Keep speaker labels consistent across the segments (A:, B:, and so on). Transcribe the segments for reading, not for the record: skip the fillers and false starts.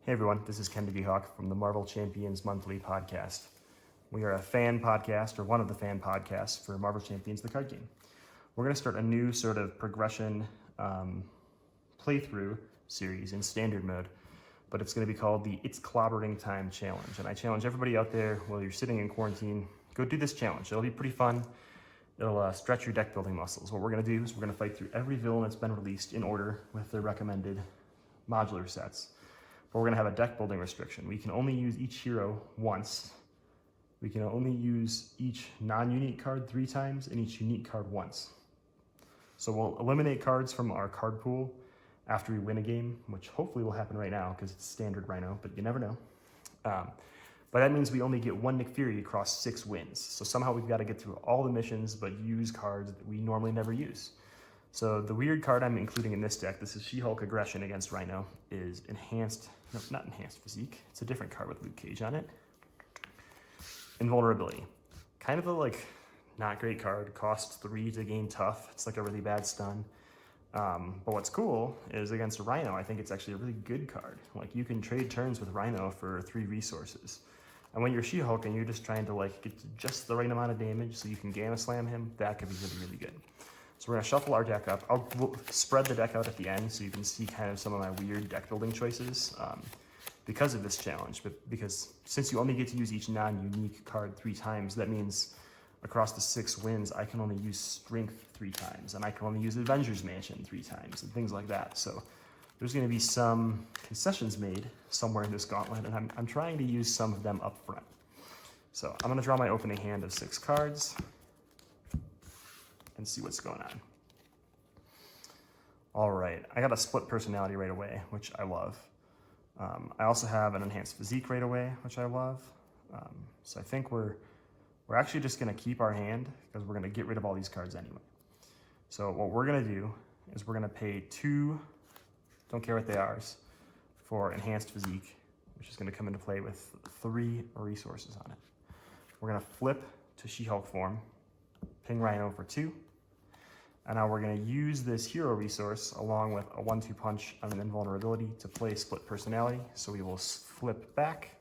A: Hey everyone, this is KennedyHawk from the Marvel Champions Monthly Podcast. We are a fan podcast, or one of the fan podcasts for Marvel Champions, the card game. We're going to start a new sort of progression playthrough series in standard mode, but it's going to be called the It's Clobbering Time Challenge. And I challenge everybody out there, while you're sitting in quarantine, go do this challenge. It'll be pretty fun. It'll stretch your deck building muscles. What we're going to do is we're going to fight through every villain that's been released in order with their recommended modular sets. But we're going to have a deck building restriction. We can only use each hero once. We can only use each non-unique card 3 times and each unique card once. So we'll eliminate cards from our card pool after we win a game, which hopefully will happen right now because it's standard Rhino, but you never know. But that means we only get 1 Nick Fury across 6 wins. So somehow we've got to get through all the missions but use cards that we normally never use. So the weird card I'm including in this deck, this is She-Hulk Aggression against Rhino, is not enhanced physique. It's a different card with Luke Cage on it. Invulnerability. Kind of a not great card. Costs 3 to gain tough. It's like a really bad stun. But what's cool is against Rhino, I think it's actually a really good card. Like you can trade turns with Rhino for 3 resources. And when you're She-Hulk and you're just trying to get just the right amount of damage so you can Gamma Slam him, that could be really, really good. So we're gonna shuffle our deck up. We'll spread the deck out at the end so you can see kind of some of my weird deck building choices because of this challenge. But because since you only get to use each non-unique card 3 times, that means across the 6 wins, I can only use Strength 3 times, and I can only use Avengers Mansion 3 times, and things like that. So there's gonna be some concessions made somewhere in this gauntlet, and I'm trying to use some of them up front. So I'm gonna draw my opening hand of 6 cards and see what's going on. All right, I got a split personality right away, which I love. I also have an enhanced physique right away, which I love. So I think we're actually just gonna keep our hand because we're gonna get rid of all these cards anyway. So what we're gonna do is we're gonna pay 2, don't care what they are, for enhanced physique, which is gonna come into play with 3 resources on it. We're gonna flip to She-Hulk form, ping Rhino for 2, and now we're going to use this hero resource along with a 1-2 punch on an invulnerability to play split personality. So we will flip back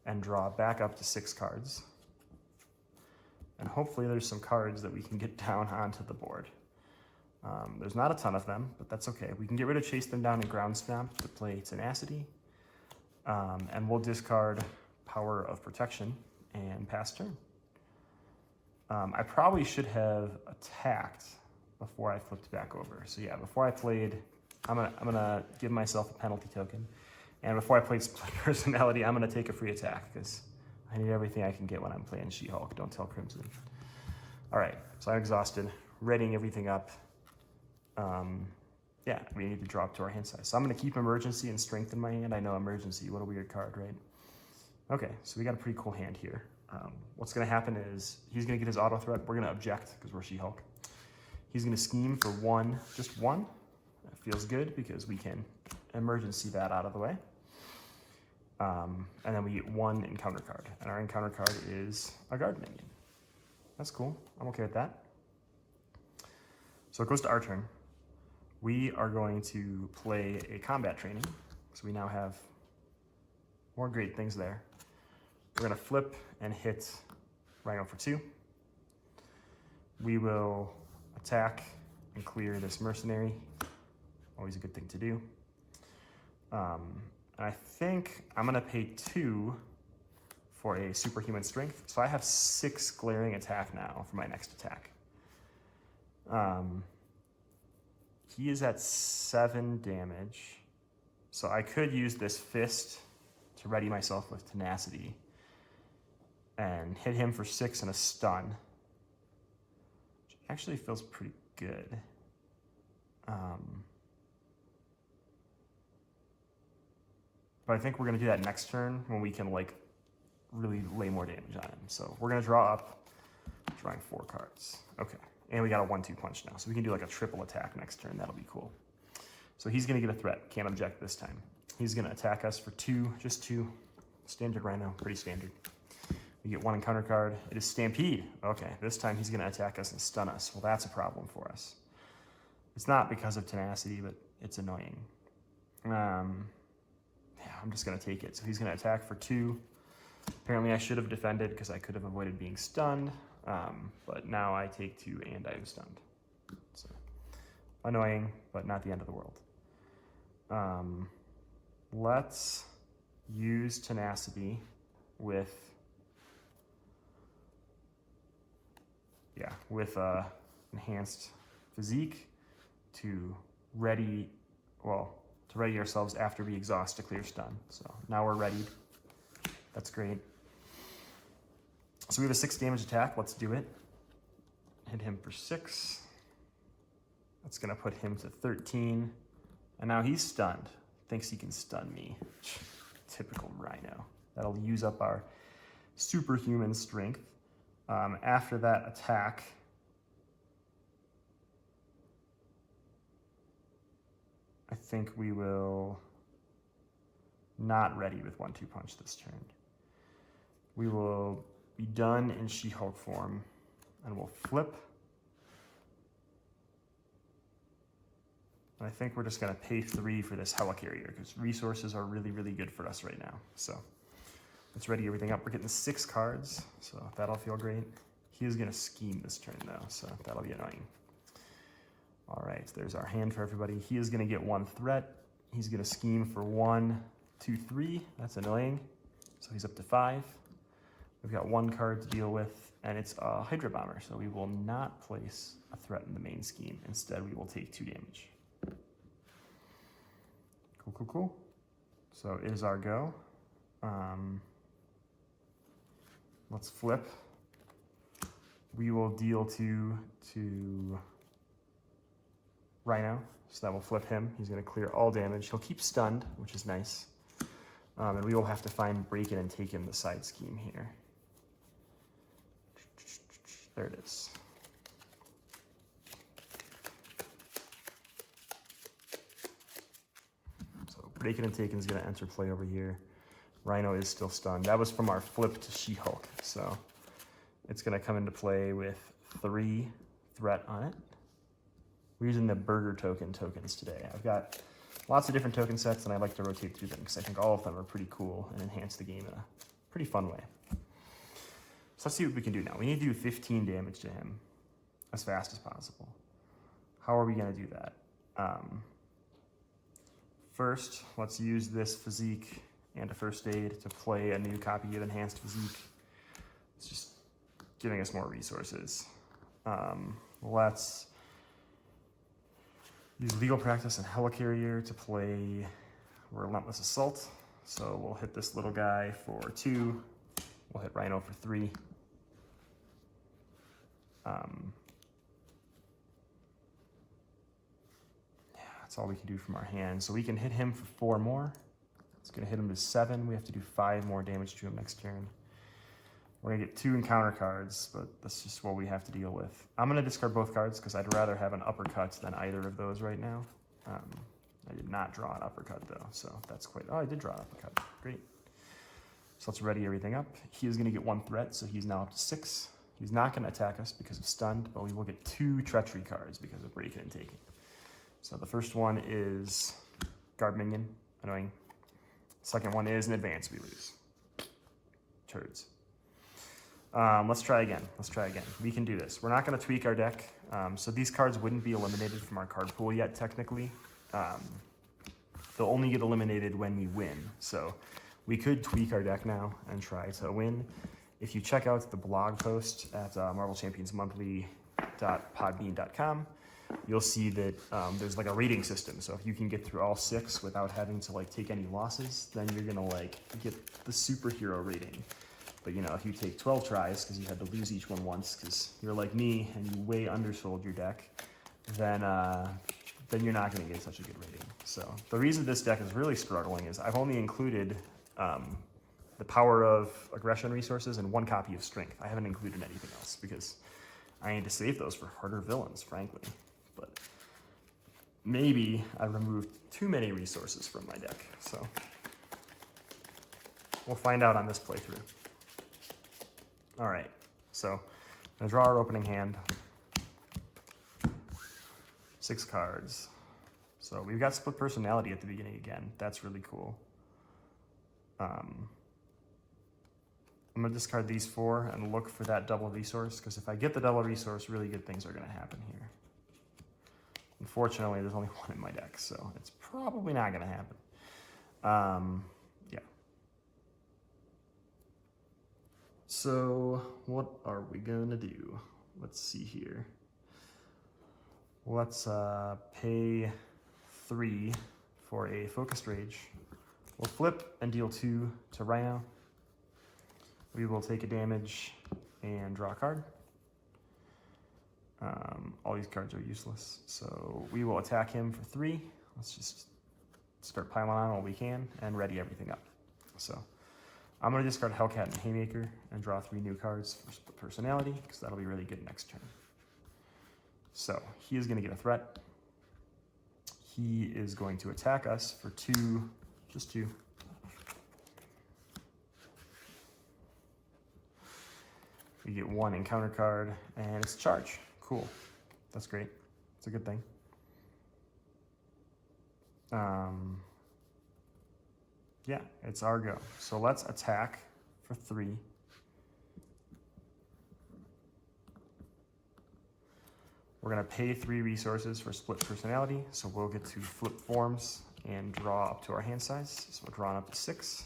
A: and draw back up to 6 cards. And hopefully there's some cards that we can get down onto the board. There's not a ton of them, but that's okay. We can get rid of Chase Them Down and Ground Stomp to play Tenacity. And we'll discard Power of Protection and pass turn. I probably should have attacked before I flipped back over. So yeah, before I played, I'm gonna give myself a penalty token. And before I played split personality, I'm gonna take a free attack because I need everything I can get when I'm playing She-Hulk. Don't tell Crimson. All right, so I'm exhausted, readying everything up. Yeah, we need to drop to our hand size. So I'm gonna keep Emergency and Strength in my hand. I know Emergency, what a weird card, right? Okay, so we got a pretty cool hand here. What's gonna happen is he's gonna get his auto threat. We're gonna object because we're She-Hulk. He's gonna scheme for 1, just 1. That feels good because we can emergency that out of the way. And then we get 1 encounter card. And our encounter card is a guard minion. That's cool, I'm okay with that. So it goes to our turn. We are going to play a combat training. So we now have more great things there. We're gonna flip and hit Rhino for 2. We will attack and clear this mercenary. Always a good thing to do. I think I'm gonna pay 2 for a superhuman strength. So I have 6 glaring attack now for my next attack. He is at 7 damage. So I could use this fist to ready myself with tenacity and hit him for 6 and a stun. Which actually feels pretty good. But I think we're gonna do that next turn when we can really lay more damage on him. So we're gonna draw up, drawing 4 cards. Okay, and we got a 1-2 punch now. So we can do a triple attack next turn, that'll be cool. So he's gonna get a threat, can't object this time. He's gonna attack us for 2, just 2. Standard Rhino, pretty standard. We get 1 encounter card. It is Stampede. Okay, this time he's gonna attack us and stun us. Well, that's a problem for us. It's not because of tenacity, but it's annoying. Yeah, I'm just gonna take it. So he's gonna attack for 2. Apparently I should have defended because I could have avoided being stunned, but now I take 2 and I am stunned. So annoying, but not the end of the world. Let's use tenacity with enhanced physique to ready ourselves after we exhaust to clear stun. So now we're ready. That's great. So we have a 6 damage attack. Let's do it. Hit him for 6. That's gonna put him to 13. And now he's stunned. Thinks he can stun me. Typical Rhino. That'll use up our superhuman strength. After that attack, I think we will not ready with 1-2 punch this turn. We will be done in She-Hulk form, and we'll flip. And I think we're just gonna pay 3 for this helicarrier because resources are really, really good for us right now. So let's ready everything up. We're getting 6 cards, so that'll feel great. He is gonna scheme this turn though, so that'll be annoying. All right, there's our hand for everybody. He is gonna get 1 threat. He's gonna scheme for 1, 2, 3. That's annoying. So he's up to 5. We've got 1 card to deal with, and it's a Hydra Bomber, so we will not place a threat in the main scheme. Instead, we will take 2 damage. Cool. So it is our go. Let's flip. We will deal to Rhino, so that will flip him. He's gonna clear all damage. He'll keep stunned, which is nice. And we will have to find break it and take in the side scheme here. There it is. So break it and taken is gonna enter play over here. Rhino is still stunned. That was from our flip to She-Hulk, so it's gonna come into play with 3 threat on it. We're using the burger tokens today. I've got lots of different token sets, and I like to rotate through them because I think all of them are pretty cool and enhance the game in a pretty fun way. So let's see what we can do now. We need to do 15 damage to him as fast as possible. How are we gonna do that? First, let's use this physique and a first aid to play a new copy of enhanced physique. It's just giving us more resources. Let's use legal practice and helicarrier to play relentless assault. So we'll hit this little guy for 2. We'll hit Rhino for 3. That's all we can do from our hand. So we can hit him for 4 more. It's gonna hit him to 7. We have to do 5 more damage to him next turn. We're gonna get 2 encounter cards, but that's just what we have to deal with. I'm gonna discard both cards because I'd rather have an uppercut than either of those right now. I did not draw an uppercut though, so that's quite, oh, I did draw an uppercut, great. So let's ready everything up. He is gonna get 1 threat, so he's now up to 6. He's not gonna attack us because of stunned, but we will get 2 treachery cards because of breaking and taking. So the first one is guard minion, annoying. Second one is an advance, we lose. Turds. Let's try again. We can do this. We're not going to tweak our deck. So these cards wouldn't be eliminated from our card pool yet, technically. They'll only get eliminated when we win. So we could tweak our deck now and try to win. If you check out the blog post at marvelchampionsmonthly.podbean.com, you'll see that there's like a rating system. So if you can get through all 6 without having to like take any losses, then you're going to like get the superhero rating. But you know, if you take 12 tries because you had to lose each one once because you're like me and you way undersold your deck, then you're not going to get such a good rating. So the reason this deck is really struggling is I've only included the power of aggression resources and 1 copy of strength. I haven't included anything else because I need to save those for harder villains, frankly. But maybe I removed too many resources from my deck. So we'll find out on this playthrough. All right, so I'm gonna draw our opening hand. 6 cards. So we've got split personality at the beginning again. That's really cool. I'm going to discard these 4 and look for that double resource, because if I get the double resource, really good things are going to happen here. Unfortunately, there's only 1 in my deck, so it's probably not going to happen. Yeah. So what are we going to do? Let's see here. Let's pay 3 for a Focused Rage. We'll flip and deal 2 to Rhino. We will take a damage and draw a card. All these cards are useless, so we will attack him for 3. Let's just start piling on all we can and ready everything up. So I'm going to discard Hellcat and Haymaker and draw 3 new cards for Split Personality, because that'll be really good next turn. So he is going to get a threat. He is going to attack us for 2, just 2. We get 1 encounter card, and it's charge. Cool. That's great. It's a good thing. Yeah, it's our go. So let's attack for 3. We're going to pay 3 resources for Split Personality, so we'll get to flip forms and draw up to our hand size. So we're drawing up to 6.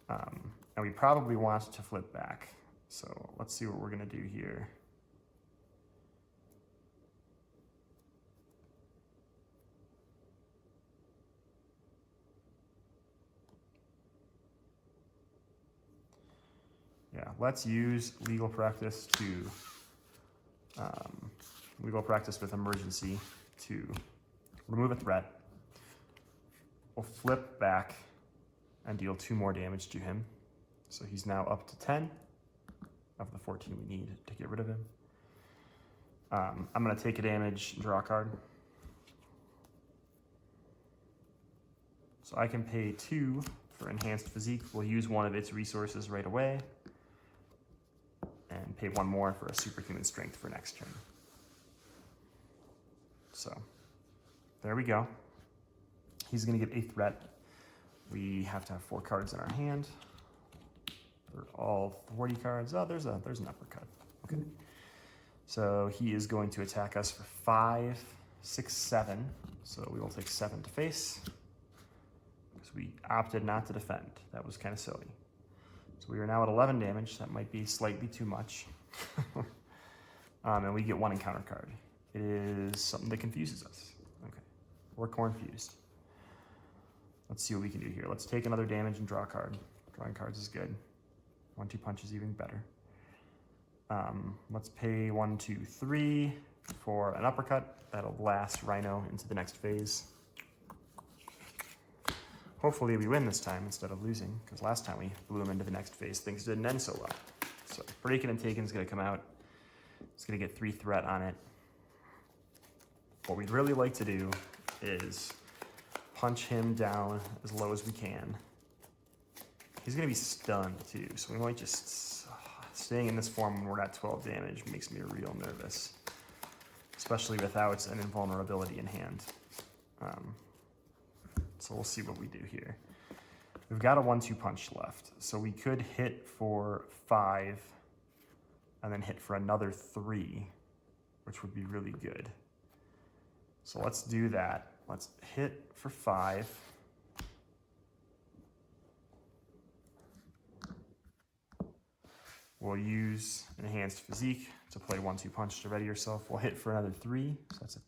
A: And we probably want to flip back. So let's see what we're going to do here. Yeah, let's use legal practice with emergency to remove a threat. We'll flip back and deal 2 more damage to him. So he's now up to 10 of the 14 we need to get rid of him. I'm going to take a damage and draw a card. So I can pay 2 for Enhanced Physique. We'll use one of its resources right away. And pay 1 more for a Superhuman Strength for next turn. So there we go. He's going to get a threat. We have to have 4 cards in our hand. For all 40 cards. Oh, there's an uppercut. Okay. So he is going to attack us for 5, 6, 7. So we will take 7 to face, because we opted not to defend. That was kind of silly. So we are now at 11 damage. That might be slightly too much. And we get 1 encounter card. It is something that confuses us. Okay. We're confused. Let's see what we can do here. Let's take another damage and draw a card. Drawing cards is good. 1-2 punch is even better. Let's pay 1, 2, 3 for an uppercut. That'll blast Rhino into the next phase. Hopefully we win this time instead of losing, because last time we blew him into the next phase, things didn't end so well. So Breaking and Taken is going to come out. It's going to get 3 threat on it. What we'd really like to do is punch him down as low as we can. He's going to be stunned too, so we might just... Staying in this form when we're at 12 damage makes me real nervous, especially without an invulnerability in hand. So we'll see what we do here. We've got a 1-2 punch left, so we could hit for 5 and then hit for another 3, which would be really good. So let's do that. Let's hit for 5. We'll use Enhanced Physique to play 1-2 punch to ready yourself. We'll hit for another 3, so that's a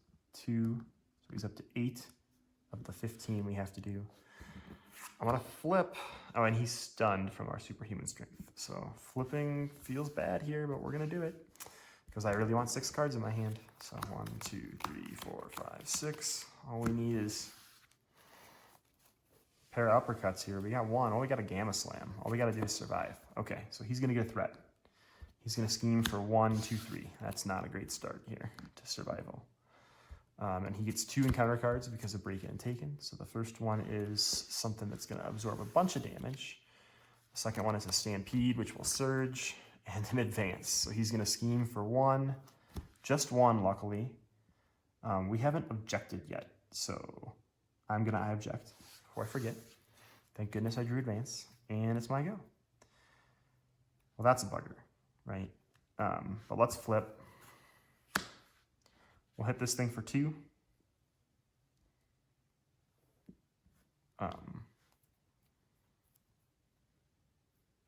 A: 2. So he's up to 8 of the 15 we have to do. I'm gonna flip. Oh, and he's stunned from our Superhuman Strength. So flipping feels bad here, but we're gonna do it because I really want 6 cards in my hand. So 1, 2, 3, 4, 5, 6. All we need is a pair of uppercuts here. We got 1. Oh, we got a Gamma Slam. All we gotta do is survive. Okay, so he's gonna get a threat. He's gonna scheme for 1, 2, 3. That's not a great start here to survival. And he gets 2 encounter cards because of Break-In and Taken. So the first one is something that's going to absorb a bunch of damage. The second one is a Stampede, which will surge, and an Advance. So he's going to scheme for 1, just 1, luckily. We haven't objected yet, so I'm gonna I object before I forget. Thank goodness I drew advance, and it's my go. Well, that's a bugger, right? But let's flip. We'll hit this thing for 2.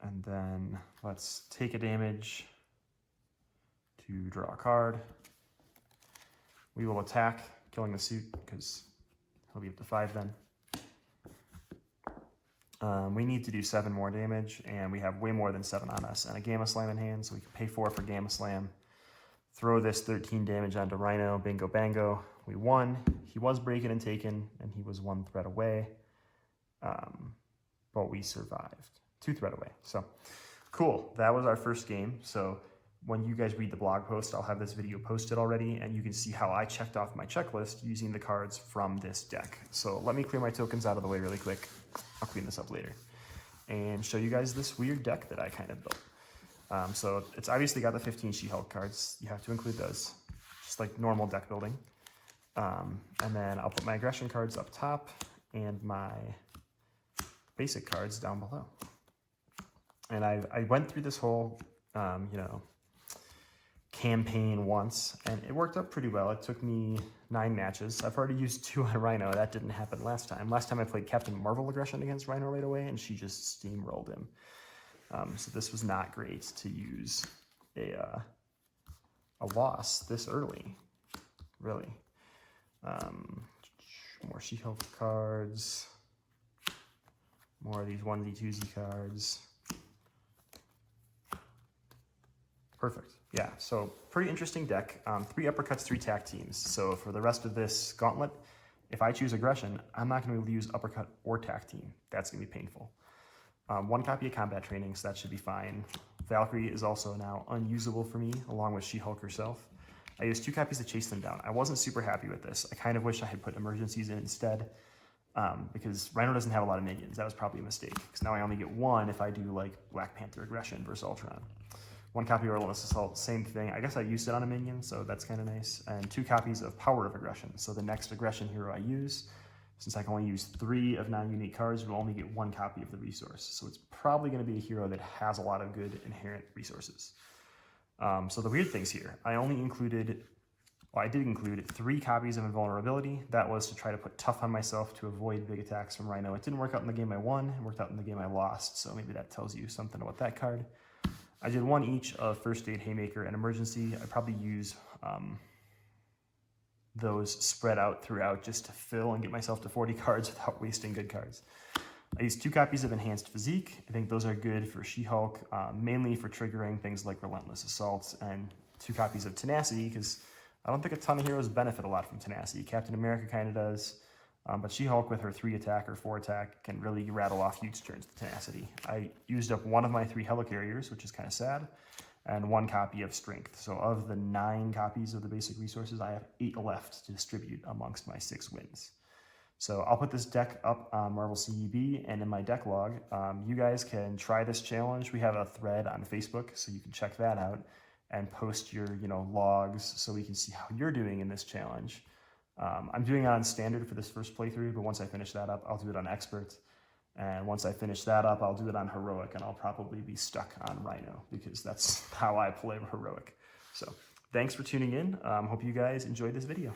A: And then let's take a damage to draw a card. We will attack, killing the suit, because he'll be up to 5 then. We need to do 7 more damage, and we have way more than 7 on us, and a Gamma Slam in hand, so we can pay 4 for Gamma Slam. Throw this 13 damage onto Rhino, bingo bango. We won. He was breaking and taken, and he was 1 threat away, but we survived. 2 threat away. So cool. That was our first game. So when you guys read the blog post, I'll have this video posted already, and you can see how I checked off my checklist using the cards from this deck. So let me clear my tokens out of the way really quick. I'll clean this up later and show you guys this weird deck that I kind of built. So it's obviously got the 15 She-Hulk cards. You have to include those, just like normal deck building. And then I'll put my aggression cards up top and my basic cards down below. And I went through this whole, campaign once, and it worked out pretty well. It took me 9 matches. I've already used 2 on Rhino. That didn't happen last time. Last time I played Captain Marvel aggression against Rhino right away, and she just steamrolled him. So this was not great to use a loss this early, really. More She-Hulk cards. More of these 1Z, 2Z cards. Perfect. Yeah, so pretty interesting deck. 3 uppercuts, 3 tag teams. So for the rest of this gauntlet, if I choose aggression, I'm not going to be able to use uppercut or tag team. That's going to be painful. 1 copy of combat training, so that should be fine. Valkyrie is also now unusable for me, along with She-Hulk herself. I used 2 copies to chase them down. I wasn't super happy with this. I kind of wish I had put emergencies in instead, because Rhino doesn't have a lot of minions. That was probably a mistake, because now I only get 1 if I do like Black Panther aggression versus Ultron. 1 copy of Relentless Assault, same thing. I guess I used it on a minion, so that's kind of nice. And 2 copies of Power of Aggression. So the next aggression hero I use, since I can only use 3 of non-unique cards, will only get 1 copy of the resource. So it's probably going to be a hero that has a lot of good inherent resources. So the weird things here, I did include 3 copies of Invulnerability. That was to try to put tough on myself to avoid big attacks from Rhino. It didn't work out in the game I won, it worked out in the game I lost, so maybe that tells you something about that card. I did 1 each of First Aid, Haymaker, and Emergency. I'd probably use those spread out throughout just to fill and get myself to 40 cards without wasting good cards. I used 2 copies of Enhanced Physique. I think those are good for She-Hulk, mainly for triggering things like Relentless Assault, and 2 copies of Tenacity, because I don't think a ton of heroes benefit a lot from Tenacity. Captain America kind of does, but She-Hulk with her 3 attack or 4 attack can really rattle off huge turns with Tenacity. I used up 1 of my 3 Helicarriers, which is kind of sad, and 1 copy of Strength. So of the 9 copies of the basic resources, I have 8 left to distribute amongst my 6 wins. So I'll put this deck up on Marvel CEB and in my deck log. You guys can try this challenge. We have a thread on Facebook, so you can check that out and post your logs so we can see how you're doing in this challenge. I'm doing it on standard for this first playthrough, but once I finish that up, I'll do it on expert. And once I finish that up, I'll do it on heroic, and I'll probably be stuck on Rhino because that's how I play heroic. So thanks for tuning in. Hope you guys enjoyed this video.